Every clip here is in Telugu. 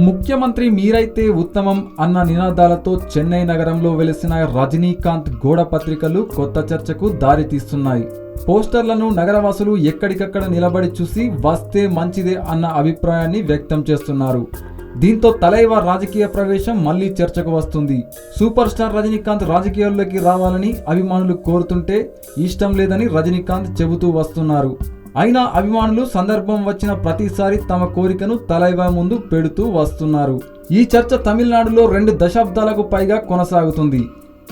ముఖ్యమంత్రి మీరైతే ఉత్తమం అన్న నినాదాలతో చెన్నై నగరంలో వెలిసిన రజనీకాంత్ గోడ పత్రికలు కొత్త చర్చకు దారితీస్తున్నాయి. పోస్టర్లను నగరవాసులు ఎక్కడికక్కడ నిలబడి చూసి వస్తే మంచిదే అన్న అభిప్రాయాన్ని వ్యక్తం చేస్తున్నారు. దీంతో తలైవ రాజకీయ ప్రవేశం మళ్లీ చర్చకు వస్తుంది. సూపర్ స్టార్ రజనీకాంత్ రాజకీయాల్లోకి రావాలని అభిమానులు కోరుతుంటే ఇష్టం లేదని రజనీకాంత్ చెబుతూ వస్తున్నారు. అయినా అభిమానులు సందర్భం వచ్చిన ప్రతిసారి తమ కోరికను తలైవా ముందు పెడుతూ వస్తున్నారు. ఈ చర్చ తమిళనాడులో 2 దశాబ్దాలకు పైగా కొనసాగుతుంది.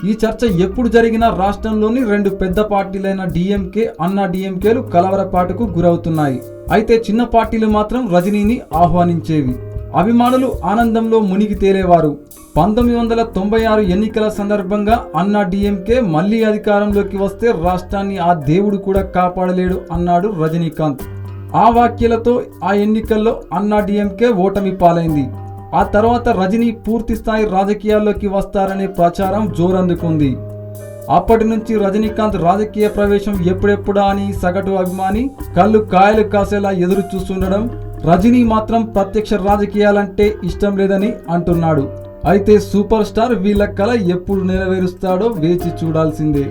ఈ చర్చ ఎప్పుడు జరిగినా రాష్ట్రంలోని 2 పెద్ద పార్టీలైన డిఎంకే, అన్నా డిఎంకేలు కలవరపాటుకు గురవుతున్నాయి. అయితే చిన్న పార్టీలు మాత్రం రజనీని ఆహ్వానించేవి. అభిమానులు ఆనందంలో మునిగి తేలేవారు. 1996 ఎన్నికల సందర్భంగా అన్నా డిఎంకే మళ్లీ అధికారంలోకి వస్తే రాష్ట్రాన్ని ఆ దేవుడు కూడా కాపాడలేడు అన్నాడు రజనీకాంత్. ఆ వ్యాఖ్యలతో ఆ ఎన్నికల్లో అన్నా డిఎంకే ఓటమి పాలైంది. ఆ తర్వాత రజనీ పూర్తిస్థాయి రాజకీయాల్లోకి వస్తారనే ప్రచారం జోరందుకుంది. అప్పటి నుంచి రజనీకాంత్ రాజకీయ ప్రవేశం ఎప్పుడెప్పుడా అని సగటు అభిమాని కళ్ళు కాయలు కాసేలా ఎదురు చూస్తుండడం, రజనీ మాత్రం ప్రత్యక్ష రాజకీయాలంటే ఇష్టం లేదని అంటున్నాడు. అయితే సూపర్ స్టార్ వీళ్ళ కల ఎప్పుడు నెరవేరుస్తాడో వేచి చూడాల్సిందే.